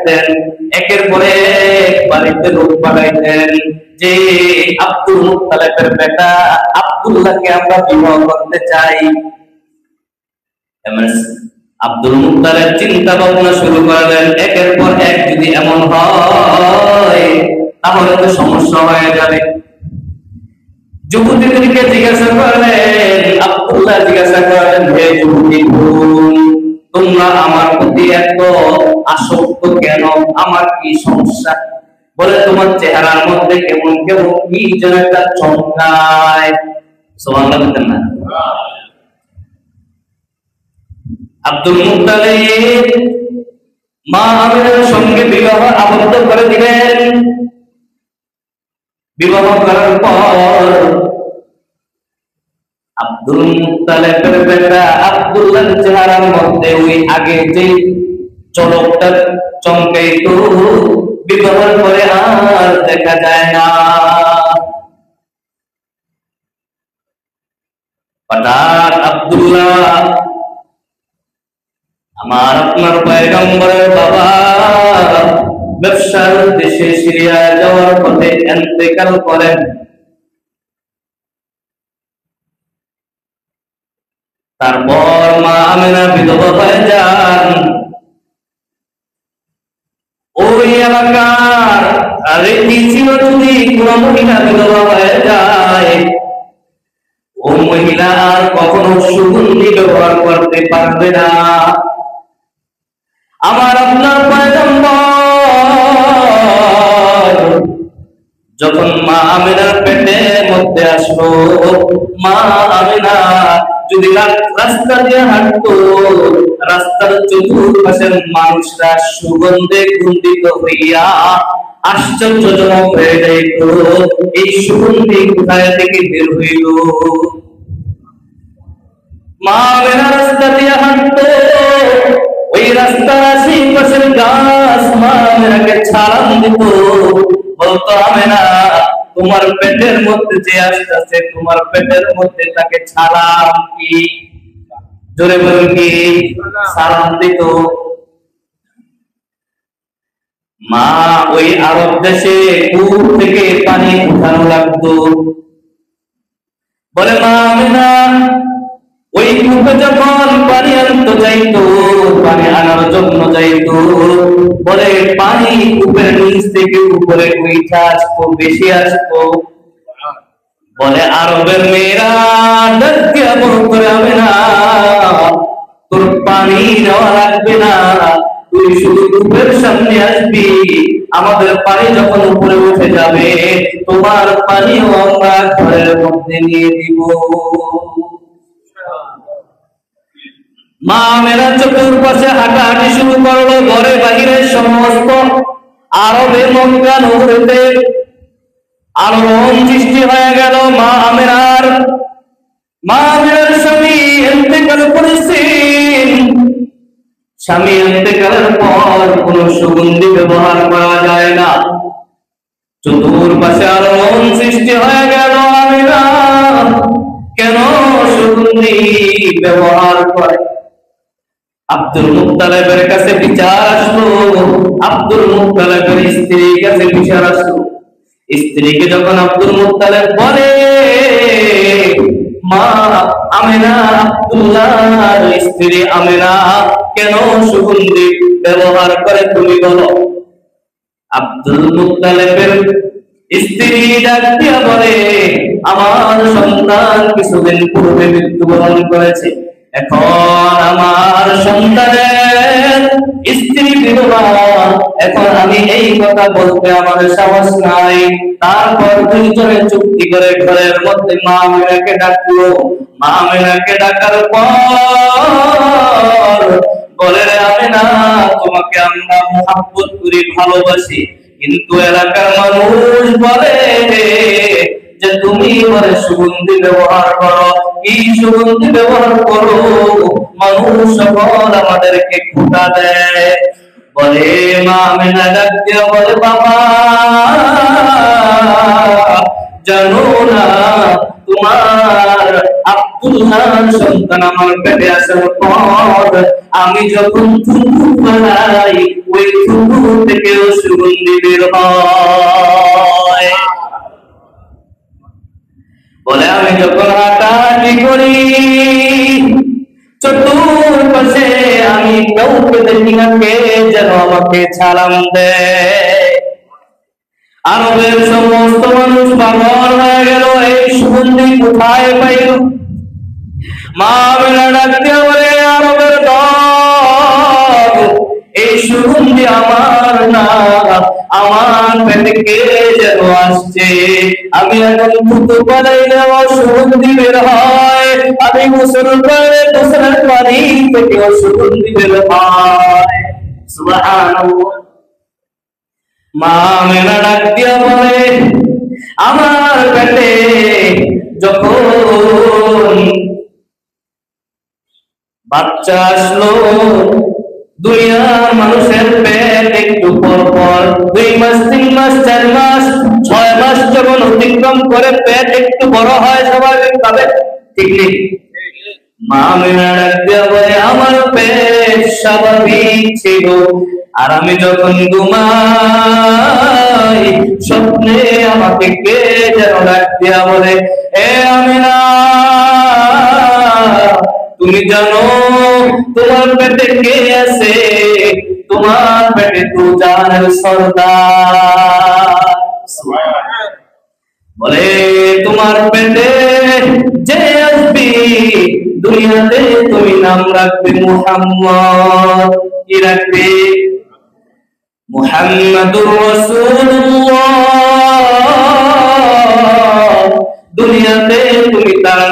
থাকতেন, একের পরে এক বাড়িতে লোক পাঠাইতেন যে আব্দুল মুত্তালিবের বেটা আব্দুল্লাহকে আমরা বিবাহ করতে চাই। আব্দুল মুত্তালিব চিন্তা ভাবনা শুরু করলেন, একের পর এক যদি এমন হয় তাহলে তো সমস্যা হয়ে যাবে। যুবতীদেরকে জিজ্ঞাসা করলেন, আব্দুল্লাহ জিজ্ঞাসা করলেন, হে যুবতী বোন, তোমরা আমার প্রতি এত আসক্ত কেন? আমার কি সমস্যা? বলে, তোমার চেহারার মধ্যে কেমন কেমন কি যেন একটা চমকায়। সুবহানাল্লাহ বলতেন না? আব্দুল মুত্তালিব মা আমিনার সঙ্গে বিবাহ আবদ্ধ করে দিলেন। বিবাহ করার পর আব্দুল মুত্তালিবের বেটা আব্দুল্লাহর চেহারার মধ্যে ওই আগে যে চমকটা চমকাইতো বিবাহের পরে আর দেখা যায় না। হঠাৎ আব্দুল্লাহ আমার আপনার পয়গম্বরের বাবা ব্যবসার উদ্দেশ্যে সিরিয়া যাওয়ার পথে ইন্তেকাল করেন। তারপর মা আমিনা বিধবা হয়ে যান। ওই এলাকার রীতি ছিল, যদি কোন মহিলা বিধবা হয়ে যায় ও মহিলা আর কখনো সুগন্ধি ব্যবহার করতে পারবে না। আমার আপনার পয়গম্বর যখন মা আমিনার পেটের মধ্যে আসলো, মা আমিনা যদি রাস্তা দিয়ে হাঁটতো, রাস্তার চতুর্পাশের মানুষরা সুগন্ধে গুঞ্জিত হইয়া আশ্চর্যজনক হয়ে যাইত, এই সুগন্ধি কোথায় থেকে বের হইল। মা আমিনা রাস্তা দিয়ে হাঁটতো, ওই রাস্তার আশেপাশের গাছ মা আমিনাকে ছাড়ান দিত, বলতো, আমিনা তোমার পেটের মধ্যে যে আসতেছে, তোমার পেটের মধ্যে তাকে ছাড়াম কি? জোরে বলুন কি? সালাম দিত। মা ওই আরব দেশে কূপ থেকে পানি উঠানো লাগতো। বলে, মা আমিনা ওই কূপে যখন পানি আনতে যাইতো, পানি আনার জন্য যাইতো, বলে পানি কূপের নিচ থেকে উপরে উঠে আসতো, বেশি আসতো। বলে আরবের মেয়েরা ডাকিয়া বলতে হবে না, তোর পানি নেওয়া লাগবে না, তুই শুধু কূপের সামনে আসবি, আমাদের পানি যখন উপরে উঠে যাবে তোমার পানিও আমরা ঘরের মধ্যে নিয়ে দিব। মা মেরা চতুর্পাশে হাঁটাহাঁটি শুরু করলো, ঘরে বাহিরে সমস্ত আরবে মক্কা নগরীতে আলোড়ন সৃষ্টি হয়ে গেল। মা আমিনার স্বামী ইন্তেকাল করেছেন। স্বামী ইন্তেকালের পর কোন সুগন্ধি ব্যবহার করা যায় না, চতুর্পাশে আলোড়ন সৃষ্টি হয়ে গেল। আমিনা কেন সুগন্ধি ব্যবহার করে? আব্দুল মুত্তালিবের কাছে বিচার আসলো, আব্দুল মুত্তালিবের স্ত্রীর কাছে বিচার আসলো। স্ত্রীকে যখন আব্দুল মুত্তালিব বলে, মা আমিনা আব্দুল্লাহর স্ত্রী আমিনা কেন সুগন্ধি ব্যবহার করে তুমি বলো। আব্দুল মুত্তালিবের স্ত্রী ডাক দিয়া বলে, আমার সন্তান কিছুদিন পূর্বে মৃত্যুবরণ করেছে, এখন আমার সন্তানের স্ত্রী বিধবা, এখন আমি এই কথা বলতে আমার সাহস নাই। তারপর দুইজনে চুক্তি করে ঘরের মধ্যে মা আমিনাকে ডাকলো। মা আমিনাকে ডাকার পর বলে, আমিনা তোমাকে আমরা মুহাব্বত করি, ভালোবাসি, কিন্তু এলাকার মানুষ বলে যে তুমি বলে সুগন্ধি ব্যবহার করো, এই সুগন্ধি ব্যবহার করো, মানুষ সকল আমাদেরকে খোঁটা দেয়। বলে মা আমিনা ডাক দিয়া বলে, বাবা জানো না তোমার আব্দুল্লাহ আপনার সন্তান আমার পেটে আসার পর আমি যখন থুতু ফেলাই ওই থুতু থেকেও সুগন্ধি বের হয়। বলে আমি যখন হাঁটাহাঁটি করি চতুর্পাশে আমি কাউকে দেখি না, কে যেন আমাকে সালাম দেয়। আরবের সমস্ত মানুষ পাগল হয়ে গেল, এই সুগন্ধি কোথায় পাইল? মা আমিনা ডাক দিয়ে বলে, আরবের দল, এই সুগন্ধি আমার না, আমার পেটে কে যেন আসছে। আমি এখন থুতু পালাইলে সুগন্ধি বের হয়, আমি গোসল করে গোসলের পানি থেকে সুগন্ধি বের হয়। সুবহানাল্লাহ। মা আমিনা ডাক দিয়ে বলে, আমার পেটে যখন বাচ্চা আসলো, দুনিয়ার মানুষের পেট একটু পর পর 2 মাস 3 মাস 4 মাস 6 মাস যখন অতিক্রম করে পেট একটু বড় হয় স্বাভাবিকভাবে, ঠিক নেই? মা আমিনা ডাক দিয়ে বলে, আমার পেট স্বাভাবিক ছিল, আর আমি যখন ঘুমাই স্বপ্নে আমাকে কে যেন ডাক দিয়া বলে, এ আমিনা, তুমি জানো তোমার পেটে কে আছে? তোমার পেটে তো জানের সর্দার। বলে, তোমার পেটে যে আসবি দুনিয়াতে তুমি নাম রাখবে মুহাম্মদ। কি রাখবে? মুহাম্মাদুর রাসূলুল্লাহ। দুনিয়াতে তুমি তার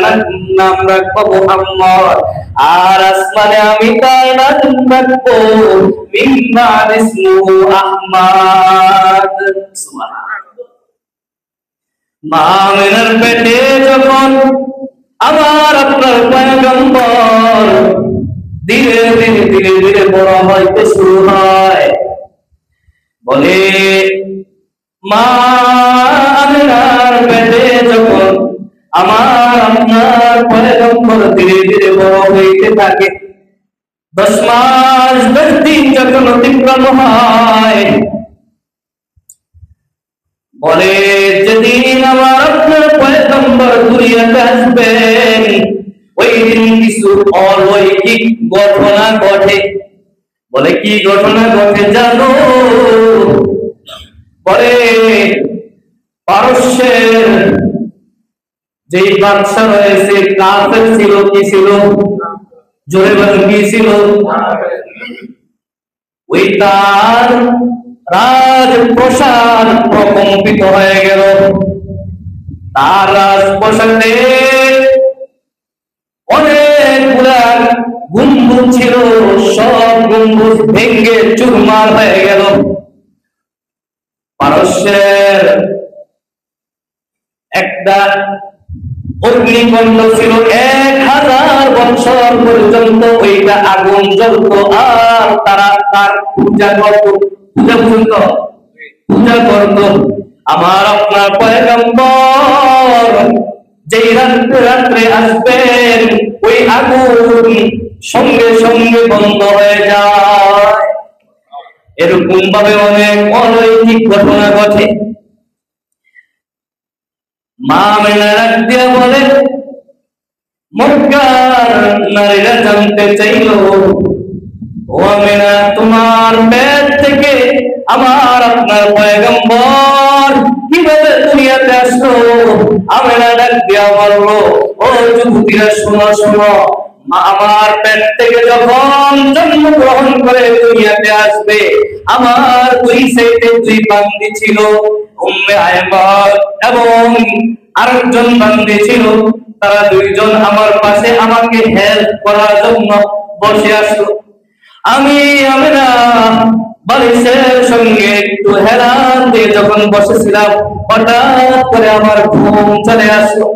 নাম রাখবো মুহাম্মদ, আর আসমানে আমি তার নাম রাখবো মিম্মান ইসমুহু আহমদ। সুবহানাল্লাহ। মা আমিনার পেটে যখন আমার আপনার পয়গম্বর ধীরে ধীরে ধীরে ধীরে বড় হইতে শুরু হয়, বলে মা আমিনার পেটে যখন আমার আপনার পয়গম্বর ধীরে ধীরে বড় হইতে থাকে, 10 মাস 10 দিন যখন অতিক্রম হয়, বলে যেদিন আমার আপনার পয়গম্বর দুনিয়াতে আসবেন ওই দিন কিছু অলৌকিক ঘটনা ঘটে। বলে, কি ঘটনা ঘটে জানো? বলে, পারস্যের যে বাদশা রয়েছে কাফের ছিল, কি ছিল? জোরে বলেন, কি ছিল? ওই তার রাজপ্রসাদ প্রকম্পিত হয়ে গেল। তার রাজপ্রসাদে অনেকগুলা গম্বুজ ছিল, সব গম্বুজ ভেঙে চুরমার হয়ে গেল। পারস্যের একটা অগ্নিকুণ্ড ছিল, 1000 বছর পর্যন্ত ওইটা আগুন জ্বলত, আর তারা তার পূজা করত। পূজা করত। আমার আপনার পয়গম্বর যেই রাত্রে আসবেন ওই আগুন সঙ্গে সঙ্গে বন্ধ হয়ে যায়। এরকম ভাবে অনেক অলৌকিক ঘটনা ঘটে। মা আমিনা ডাক দিয়া বলে, মক্কার নারীরা জানতে চাইল, ও আমিনা, তোমার পেট থেকে আমার আপনার পয়গম্বর কিভাবে দুনিয়াতে আসলো? আমিনা ডাক দিয়া বলল, ও যুবতীরা শোনো শোনো, আমার পেট থেকে যখন জন্মগ্রহণ করে দুনিয়াতে আসবে, আমার 2 সাইডে 2 বান্দি ছিল, উম্মে আয়মান এবং আরেকজন বান্দি ছিল। তারা 2 জন আমার পাশে আমাকে হেল্প করার জন্য বসে আসলো। আমি আমিনা বালিশের সঙ্গে একটু হেলান দিয়ে যখন বসেছিলাম, হঠাৎ করে আমার ঘুম চলে আসলো।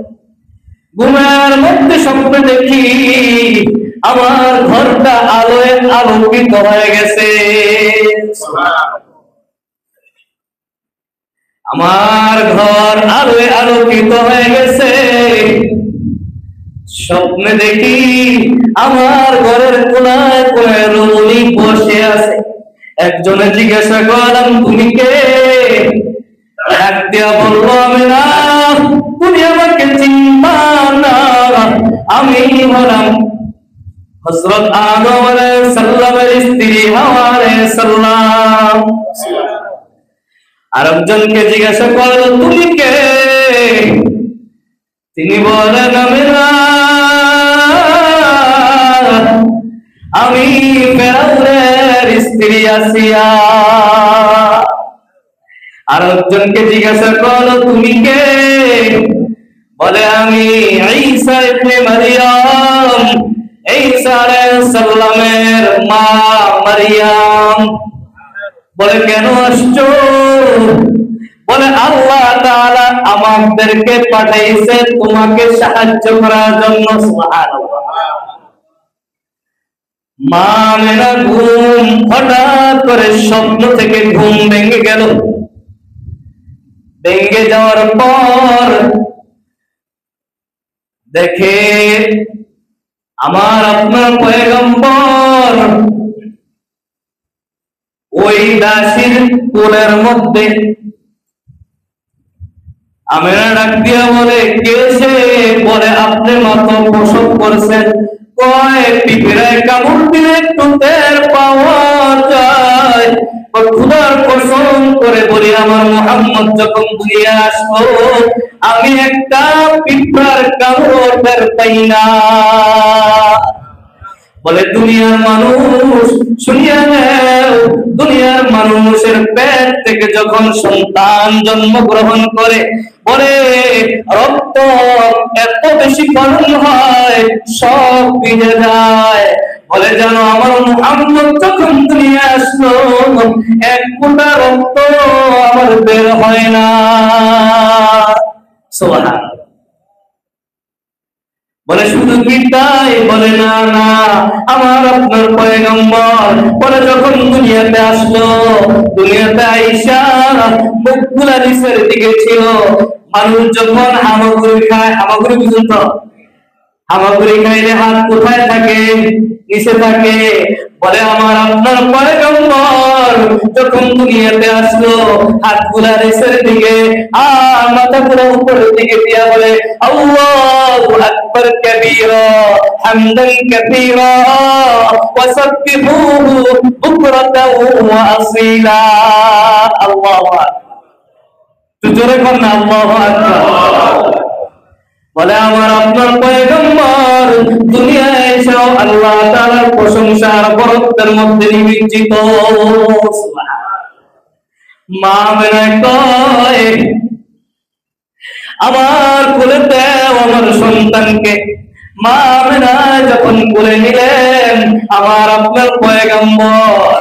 ঘুমের মধ্যে স্বপ্ন দেখি আমার ঘরটা আলোয় আলোকিত হয়ে গেছে। আমার ঘর আলোয় আলোকিত হয়ে গেছে। স্বপ্নে দেখি আমার ঘরের কোনায় কোনায় রমণী বসে আছে। একজনে জিজ্ঞাসা করলাম, তুমি কে? ডাক দিয়া বলল, আমি না, তুমি আমাকে চিনবা না, আমি হলাম হযরত আদম আলাইহিস সালামের স্ত্রী হাওয়া আলাইহিস সালাম। আরেকজনকে জিজ্ঞাসা করলো, তুমি কে? তিনি বলেন, আমি ফেরাউনের স্ত্রী আসিয়া। আরেকজনকে জিজ্ঞাসা করলো, তুমি কে? বলে, আমি ঈসা ইবনে মারইয়াম, ঈসা আলাইহিস সালামের মা মারইয়াম। বলে, কেন আসছো? বলে, আল্লাহ তাআলা আমাদেরকে পাঠাইছে তোমাকে সাহায্য করার জন্য। সুবহানাল্লাহ। মা আমেনা ঘুম, হঠাৎ করে স্বপ্ন থেকে ঘুম ভেঙে গেল। ভেঙে যাওয়ার পর দেখে আমার আপনার পয়গম্বর ওই দাসীর কোলের মধ্যে। আমেনা ডাক দিয়া বলে, কে সে? বলে, আপনি মাত্র প্রসব করেছেন। কয়, পিঁপড়ায় কামড় দিলে একটু টের পাওয়া যায়। খোদার কসম করে বলি, আমার মুহাম্মদ যখন দুনিয়া আসলো, আমি একটা পিঁপড়ার কামড় টের পাই না। বলে, দুনিয়ার মানুষ শুনিয়া নেও, দুনিয়ার মানুষের পেট থেকে যখন সন্তান জন্মগ্রহণ করে, বলে রক্ত এত বেশি গরম হয়, সব ভিজে যায়। বলে, জানো আমার মুহাম্মদ যখন দুনিয়া আসলো, এক ফোঁটা রক্ত আমার বের হয় না। সুবহানাল্লাহ। বলে, শুধু কি তাই? বলে, না না, আমার আপনার পয়গম্বর বলে যখন দুনিয়াতে আসলো, দুনিয়াতে আইসা মুখগুলা নিচের দিকে ছিল। মানুষ যখন হামাগুড়ি খায়, হামাগুড়ি বুঝুন তো, হামাগুড়ি খাইলে হাত কোথায় থাকে? নিচে থাকে। বলে, আমার আপনার পয়গম্বর যখন দুনিয়াতে আসলো, হাতগুলা নিচের দিকে আর মাথাগুলো উপরের দিকে দিয়া বলে, আল্লাহু আকবার কাবীরা হামদান কাসীরা ওয়া সাব্বিহুহু বুকরাতাও ওয়া আসীলা। আল্লাহু আকবার। তো জোরে বল না, আল্লাহু আকবার। বলে, আমার আপনার পয়গম্বর দুনিয়ায় এসেও আল্লাহ তাআলার প্রশংসা আর বরকতের মধ্যে নিমজ্জিত। মা আমেনা কয়, আমার কোলেতে আমার সন্তানকে। মা আমেনা যখন কোলে নিলেন, আমার আপনার পয়গম্বর,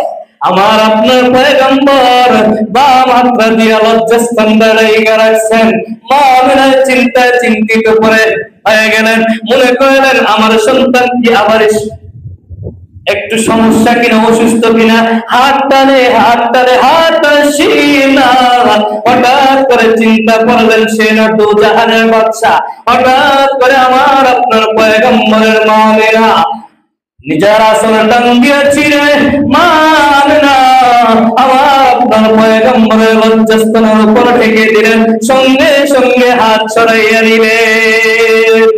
আমার আপনার পয়গম্বর বাম হাতটা দিয়া লজ্জাস্থান দাঁড়াই রাখছেন। মা আমেনা চিন্তায় চিন্তিত করে হয়ে গেলেন। মনে করলেন, আমার সন্তান কি আবার একটু সমস্যা কিনা, অসুস্থ কিনা। হাত টানে হাত টানে হাত টানছি না। হঠাৎ করে চিন্তা করলেন, সে না দোজাহানের বাদশা। হঠাৎ করে আমার আপনার পয়গম্বরের মা আমেনা নিজের আসল টান দিয়েছিলে। মা আমেনা আমার আপনার পয়গম্বরের লজ্জাস্থানের উপর ঠেকে দিলেন, সঙ্গে সঙ্গে হাত ছড়াইয়া নিলেন।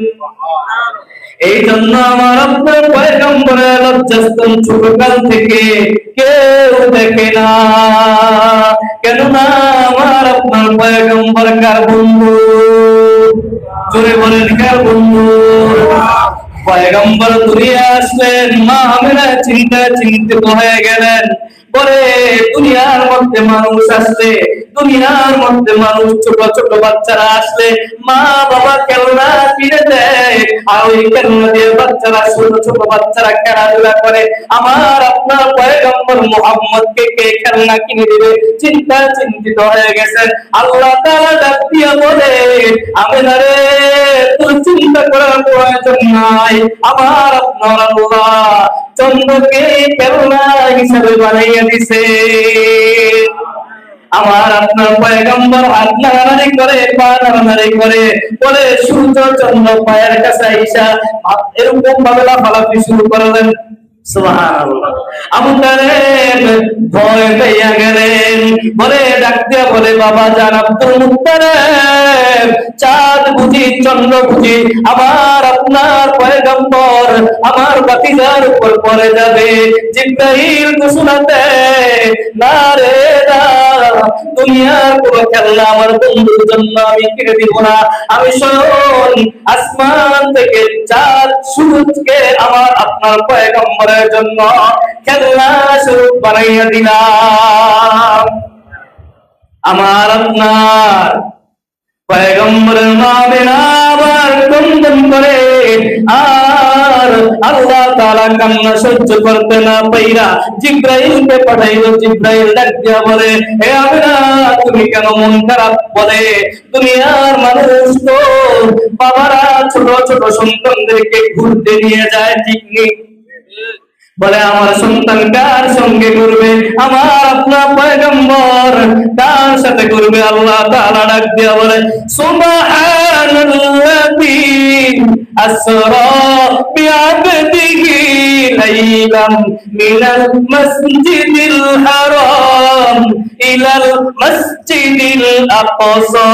এই জন্য আমার আপনার পয়গম্বরের লজ্জাস্থান ছোটকাল থেকে কেউ দেখে না। কেননা আমার আপনার পয়গম্বর কার বন্ধু? জোরে বলেন, কার বন্ধু? পয়গম্বর দুনিয়া আসলেন, মা আমেনা চিন্তিত হয়ে গেলেন। বলে, দুনিয়ার মধ্যে মানুষ আসলে, দুনিয়ার মধ্যে মানুষ ছোট ছোট বাচ্চারা আসলে মা বাবা খেলনা কিনে দেয়, আর ওই খেলনা দিয়ে বাচ্চারা, ছোট ছোট বাচ্চারা খেলাধুলা করে। আমার আপনার পয়গম্বর মুহাম্মদকে কে খেলনা কিনে দিবে? চিন্তিত হয়ে গেছেন। আল্লাহ তাআলা ডাক দিয়া বলে, আমেনা রে, তোর চিন্তা করার প্রয়োজন নাই। আমার আপনার আল্লাহ চন্দ্রকে খেলনা হিসাবে বানাইয়া দিছে। আমার আপনার পয়গম্বর হাত নাড়ানাড়ি করে, পা নাড়ানাড়ি করে, বলে সূর্য চন্দ্র পায়ের কাছে আইসা এরকম ভাবে লাফালাফি শুরু করলেন। সুবহানাল্লাহ। আবু তালেব ভয় পেয়ে গেলেন, বলে ডাক দিয়া বলে, বাবা জান আব্দুল মুত্তালিব, চাঁদ বুঝি চন্দ্র বুঝি আমার আপনার পয়গম্বর আমার ভাতিজার উপর পড়ে যাবে? জিবরাইল ঘোষণা দেয়, না রে না, দুনিয়ার কোন খেলনা আমার বন্ধুর জন্য আমি কিনে দিব না। আমি স্বয়ং আসমান থেকে চাঁদ সূর্যকে আমার আপনার পয়গম্বরের জন্য খেলনা স্বরূপ বানাইয়া দিলাম। আমার আপনার পয়গম্বরের মা বেনা আবার ক্রন্দন করে, আর আল্লাহ তাআলা কান্না সহ্য করতে না পাইরা জিবরাইলকে পাঠাইলো। জিবরাইল ডাক দিয়া বলে, হে আমিনা, তুমি কেন মন খারাপ? বলে, দুনিয়ার মানুষ তো বাবারা ছোট ছোট সন্তানদেরকে ঘুরতে নিয়ে যায়, ঠিক নেই? বলে, আমার সন্তান কার সঙ্গে ঘুরবে? আমার আপনার পয়গম্বর কার সাথে ঘুরবে? আল্লাহ তাআলা ডাক দিয়া বলে, সুবহানাল্লাযী আসরা বিআবদিহি লাইলাম মিনাল মাসজিদিল হারাম ইলাল মাসজিদিল আকসা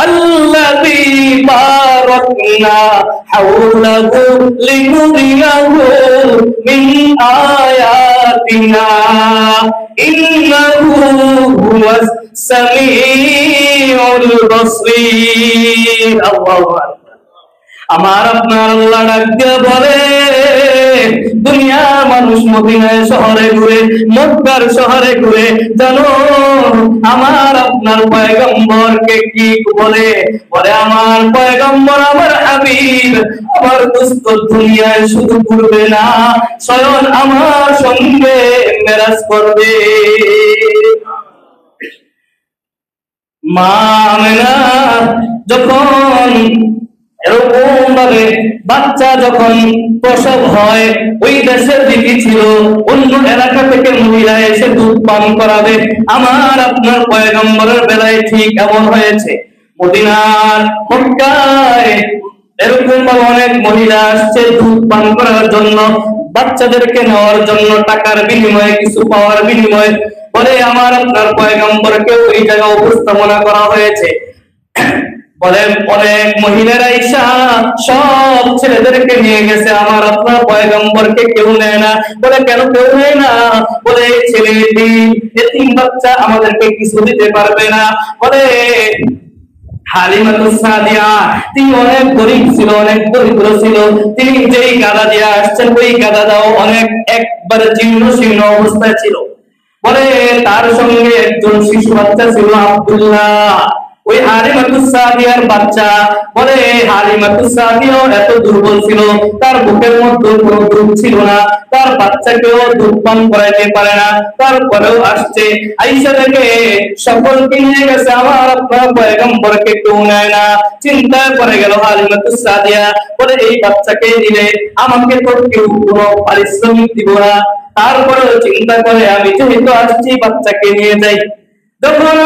আল্লাযী বারাকনা হাওলাহু লিনুরিয়াহু মিন আয়াতিনা ইন্নাহু হুয়াস সামিউল বাসীর। আল্লাহু আকবার। আমার আপনার আল্লাহ ডাক দিয়ে বলে, দুনিয়ার মানুষ মদিনা শহরে ঘুরে, মক্কার শহরে ঘুরে, জানো আমার আপনার পয়গম্বরকে কি বলে? বলে, আমার পয়গম্বর আমার হাবিব আমার দোস্ত দুনিয়ায় শুধু ঘুরবে না, স্বয়ং আমার সঙ্গে মেরাজ করবে। মা আমেনা যখন এরকম ভাবে বাচ্চা যখন প্রসব হয়, ওই দেশের দিকে ছিল অন্য এলাকা থেকে মহিলা এসে দুধ পান করাবে। আমার আপনার পয়গম্বরের বেলায় ঠিক এমন হয়েছে। মদিনার মক্কায় এরকম ভাবে অনেক মহিলা আসছে দুধ পান করার জন্য, বাচ্চাদেরকে নেওয়ার জন্য, টাকার বিনিময়ে, কিছু পাওয়ার বিনিময়ে। বলে, আমার আপনার পয়গম্বরকে ওই জায়গায় উপস্থাপনা করা হয়েছে। বলে, অনেক মহিলারা ঈশা সব ছেলেদেরকে নিয়ে গেছে, আমার আপনার পয়গম্বরকে কেউ নেয় না। বলে, কেন কেউ নেয় না? বলে, ছেলে এতিম বাচ্চা আমাদেরকে কিছু দিতে পারবে না। বলে, হালিমাতুস সাদিয়া তিনি অনেক গরিব ছিল, অনেক দরিদ্র ছিল, তিনি যেই গাদা দিয়ে আসছেন ওই গাদাটাও অনেক একবারে জীর্ণ শীর্ণ অবস্থায় ছিল। বলে, তার সঙ্গে একজন শিশু বাচ্চা ছিল আব্দুল্লাহ, ওই হালিমাতুস সাদিয়ার বাচ্চা। বলে, হালিমাতুস সাদিয়া এত দুর্বল ছিল, তার বুকের মধ্যে কোনো দুধ ছিল না, তার বাচ্চাকেও দুধ পান করাইতে পারে না, তারপরেও আসছে। আইসা থেকে সকলকে নিয়ে গেছে, আমার আপনার পয়গম্বরকে কেউ নেয় না। চিন্তায় পড়ে গেল হালিমাতুস সাদিয়া। বলে, এই বাচ্চাকে দিলে আমাকে তো কেউ কোনো পারিশ্রমিক দিব না, তারপরেও চিন্তা করে আমি যেহেতু আসছি বাচ্চাকে নিয়ে যাই। যখন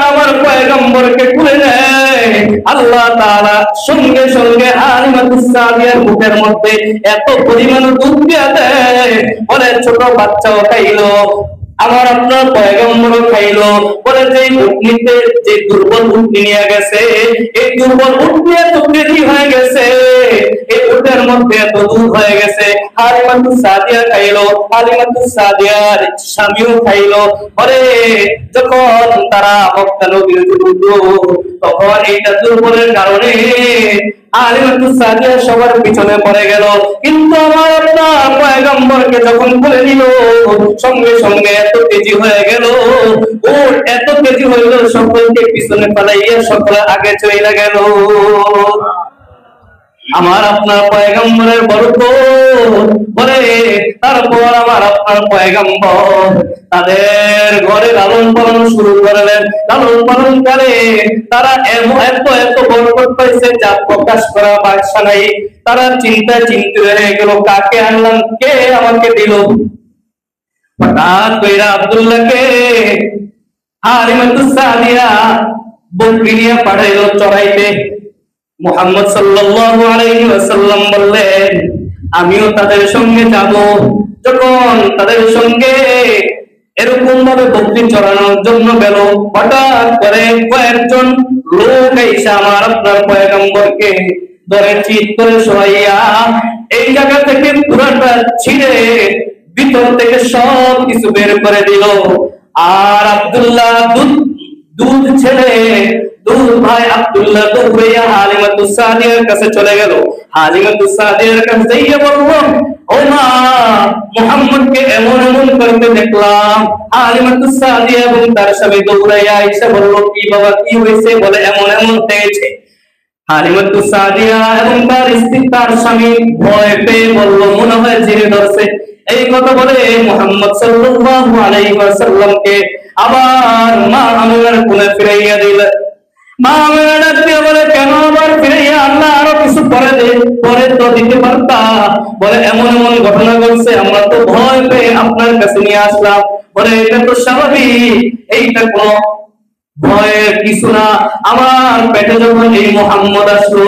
আমার পয়গম্বরকে খুলে নেয়, আল্লাহ তাআলা সঙ্গে সঙ্গে হালিমাতুস সাদিয়ার মুখের মধ্যে এত পরিমাণ দুধ দিয়ে দেয়। বলে, ছোট বাচ্চাও খাইলো, আমার আপনার পয়গম্বরও খাইলো। বলে, যে উটনিতে যে দুর্বল উটনি নিয়ে গেছে, এই দুর্বল উটনি এত বৃদ্ধি হয়ে গেছে, এই উটের মধ্যে এত দুধ হয়ে গেছে। হালিমাতুস সাদিয়া খাইলো, হালিমাতুস সাদিয়ার স্বামীও খাইলো। বলে, যখন তারা মক্কা নগরীতে ঢুকলো, তখন এইটা দুর্বলের কারণে হালিমাতুস সাদিয়া সবার পিছনে পড়ে গেল। কিন্তু আমার আপনার পয়গম্বরকে যখন বলে দিল, সঙ্গে সঙ্গে এত তেজি হয়ে গেল, ওর এত তেজি হইল, সকলকে পিছনে ফেলাইয়া সকলে আগে চলে গেল। আমার আপনার পয়গম্বরের বরকত। বলে, তারপর আমার আপনার পয়গম্বর তাদের ঘরে লালন পালন শুরু করলেন। লালন পালন করে তারা এত এত বরকত পাইছে যা প্রকাশ করা ভাষা নাই। তারা চিন্তায় চিন্তিত হয়ে গেল, কাকে আনলাম, কে আমাকে দিল। হঠাৎ কইরা আব্দুল্লাহকে হালিমাতুস সাদিয়া বকরি নিয়ে পাঠাইলো চড়াইতে। মুহাম্মদ সাল্লাল্লাহু আলাইহি ওয়াসাল্লাম বললেন, আমিও তাদের সঙ্গে যাব। যখন তাদের সঙ্গে এরকম ভাবে বকরি চড়ানোর জন্য গেল, হঠাৎ করে কয়েকজন লোক এসে আমার আপনার পয়গম্বরকে ধরে চিৎ করে সরাইয়া এই জায়গা থেকে পুরাটা ছিঁড়ে ভিতর থেকে সব কিছু বের করে দিল। আর আব্দুল্লাহ দুধ ছেড়ে দুধ ভাই আব্দুল্লাহ দৌড়াইয়া হালিমাতুস সাদিয়ার কাছে চলে গেল। হালিমাতুস সাদিয়ার কাছে গিয়ে বলল, ও মা, মুহাম্মদকে এমন এমন করতে দেখলাম। হালিমাতুস সাদিয়া এবং তার স্বামী দৌড়াইয়া এসে বলল, কি বাবা, কি হয়েছে? বলে, এমন এমন হয়েছে। হালিমাতুস সাদিয়া এবং তার স্ত্রী, তার স্বামী ভয় পেয়ে বলল, মনে হয় জিনে ধরছে। এই কথা বলে মুহাম্মদ সাল্লাল্লাহু আলাইহি ওয়াসাল্লামকে আবার মা আমিনার কোলে ফিরাইয়া দিল। মা আমিনা ডাক দিয়ে বলে, কেন আবার ফিরাইয়া আনলা? আরো কিছু পরে তো দিতে পারতা। বলে, এমন এমন ঘটনা ঘটছে, আমরা তো ভয় পেয়ে আপনার কাছে নিয়ে আসলাম। বলে, এটা তো স্বাভাবিক, এইটা কোনো ভয়ের কিছু না। আমার পেটে যখন এই মুহাম্মদ আসলো,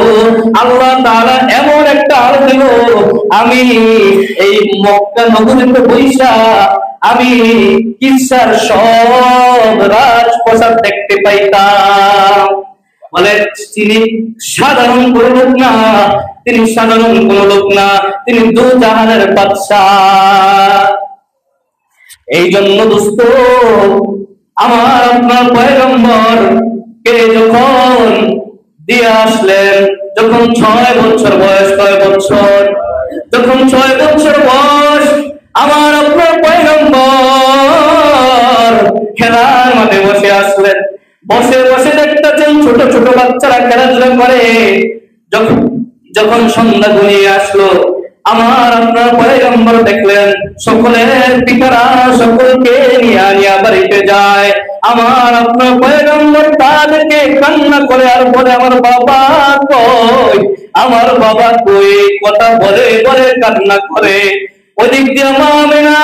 আল্লাহ তাআলা এমন একটা আলো দিল, আমি এই মক্কা নগরীতে বৈশা আমি কিসার সব রাজপ্রাসাদ দেখতে পাইতাম। বলে, তিনি সাধারণ কোন লোক না, তিনি সাধারণ কোন লোক না, তিনি দুজাহানের বাদশাহ। এই জন্য দোস্ত, আমার আপনার পয়গম্বর কে যখন দিয়ে আসলেন, যখন 6 বছর বয়স, 6 বছর, যখন 6 বছর বয়স, আমার আপনার পয়গম্বর খেলার মাঠে বসে আসলেন। বসে বসে দেখতেছেন ছোট ছোট বাচ্চারা খেলাধুলা করে। যখন যখন সন্ধ্যা ঘনিয়ে আসলো, আমার আপনার পয়গম্বর দেখলেন সকলের পিতারা সকলকে নিয়ে বাড়িতে যায়। আমার আপনার পয়গম্বর তাদেরকে কান্না করে আর বলে, আমার বাবা কই, আমার বাবা কই, কথা বলে বলে কান্না করে। ওদিক দিয়ে মা আমিনা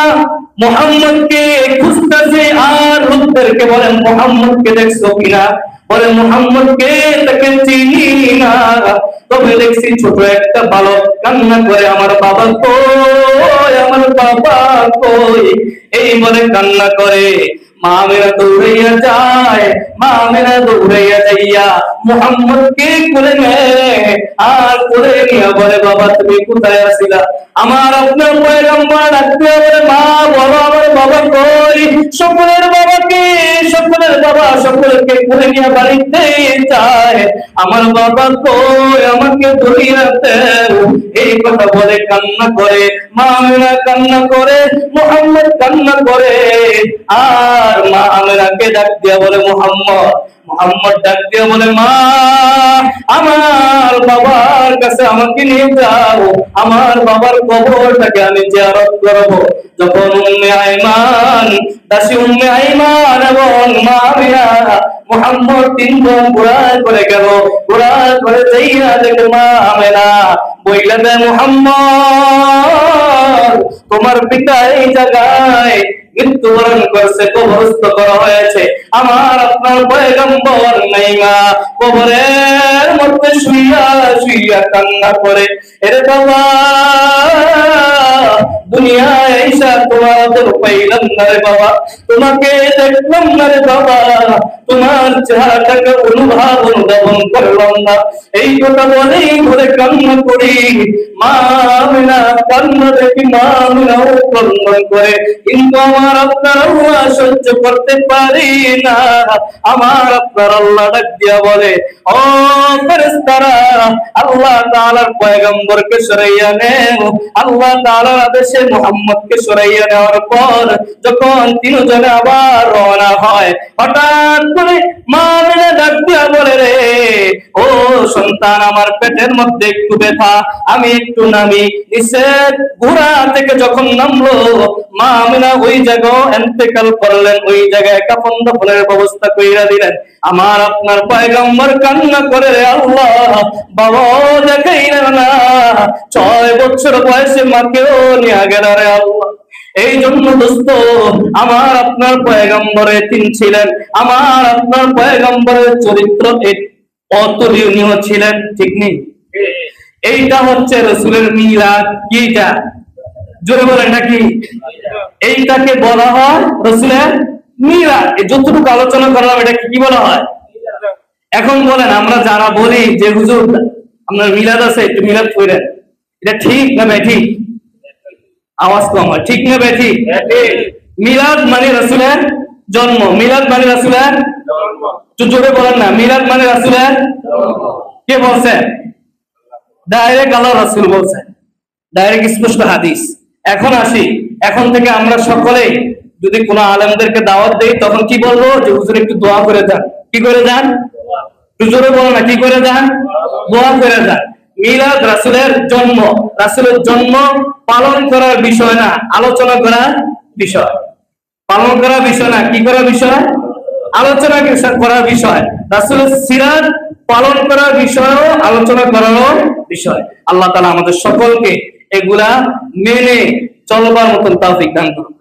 মুহাম্মদকে খুঁজতেছে আর লোকদেরকে বলেন, মুহাম্মদকে দেখছো কিনা? বলে, মুহাম্মদকে তাকে চিনি না, তবে দেখছি ছোট একটা বালক কান্না করে, আমার বাবা কই, আমার বাবা কই, এই বলে কান্না করে। মা আমিনা দৌড়াইয়া যায়, মা আমিনা দৌড়াইয়া যাইয়া মুহাম্মদকে কোলে নেয় আর কোলে নিয়ে বলে, বাবা তুমি কোথায় আছিলা? আমার আপনার পয়গম্বর ডাকতে বলে, মা বলো, আমার বাবা কই? সকলের বাবাকে, সকলের বাবা সকলকে কোলে নিয়ে বাড়িতে যায়, আমার বাবা কই, আমাকে ধরিয়া দেন। এই কথা বলে কান্না করে, মা আমিনা কান্না করে, মুহাম্মদ কান্না করে। আর মা আমিনাকে ডাক দিয়া বলে, মুহাম্মদ ডাক দিয়া বলে, মা আমার বাবার কাছে আমাকে নিয়ে যাও, আমার বাবার কবরটাকে আমি জিয়ারত করব। যখন উম্মে আইমান, দাসী উম্মে আইমান এবং মা আমিনা মুহাম্মদ 3 জন ঘোড়া করে গেল। ঘোড়া করে যাইয়া দেখে মা আমিনা বইলা দেয়, মুহাম্মদ তোমার পিতা এই জায়গায় মৃত্যুবরণ করছে, কবরস্থ করা হয়েছে। আমার আপনার পয়গম্বর নাই, মা কবরের মধ্যে শুইয়া শুইয়া কান্না করে। এরে বাবা, দুনিয়ায় এসা তোমাদের পাইলাম না রে বাবা, তোমাকে দেখলাম না রে বাবা, তোমার চেহারাটাকে অনুধাবন করলাম না। এই কথা বলেই ধরে কান্না করি। মা আমিনা কান্না দেখি মা আমিনাও কান্না করে, কিন্তু আমার আপনার আল্লাহ সহ্য করতে পারি না। আমার আপনার আল্লাহ ডাক দিয়া বলে, ও ফেরেশতারা, আল্লাহ তাআলার পয়গম্বরকে সরাইয়া নেন। আল্লাহ তাআলার আদেশে মুহাম্মদকে সরাইয়া নেওয়ার পর যখন 3 জনে আবার রওনা হয়, হঠাৎ করে মা আমিনা ডাক দিয়া বলে, রে ও সন্তান, আমার পেটের মধ্যে একটু ব্যথা, আমি একটু নামি। নিচে ঘোড়া থেকে যখন নামলো, মা আমিনা ওই জায়গায় ইন্তেকাল করলেন, ওই জায়গায় কাফন দাফনের ব্যবস্থা কইরা দিলেন। আমার আপনার পয়গম্বর কান্না করে, রে আল্লাহ, বাবা দেখাই না, 6 বছর বয়সে মাকেও নিয়ে গেল রে আল্লাহ। এই জন্য দোস্ত, আমার আপনার পয়গম্বর এতিম ছিলেন, আমার আপনার পয়গম্বরের চরিত্র অতুলনীয় ছিলেন, ঠিক নেই? এইটা হচ্ছে রাসূলের মিলাদ। কি এটা? জোরে বলেন নাকি? এইটাকে বলা হয় রাসূলের মিলাদ। এই যতটুকু আলোচনা করলাম এটা কি বলা হয়? এখন বলেন, আমরা যারা বলি যে হুজুর আপনার মিলাদ আছে, একটু মিলাদ করেন, এটা ঠিক না ব্যাঠিক? আওয়াজ কম হয়, ঠিক না ব্যাঠিক? মিলাদ মানে রাসূলের জন্ম, মিলাদ মানে রাসূলের জন্ম। জোরে বলেন না, মিলাদ মানে রাসূলের জন্ম। কে বলছে? ডাইরেক্ট আল্লাহ রাসূল বলছে, ডাইরেক্ট স্পষ্ট হাদিস। এখন আসি, এখন থেকে আমরা সকলে যদি কোনো আলেমদেরকে দাওয়াত দেই, তখন কি বলবো? যে হুজুর একটু দোয়া করে যান। কি করে যান? জোরে বলো না, কি করে যান? দোয়া করে যান। মিলাদ রাসূলের জন্ম, রাসূলের জন্ম পালন করার বিষয় না, আলোচনা করার বিষয়। পালন করার বিষয় না, কি করার বিষয়? আলোচনা করার বিষয়। রাসূলের সিরাত পালন করার বিষয়ও আলোচনা করারও বিষয়। আল্লাহ তাআলা আমাদের সকলকে এগুলা মেনে চলবার মতন তৌফিক দান করুন।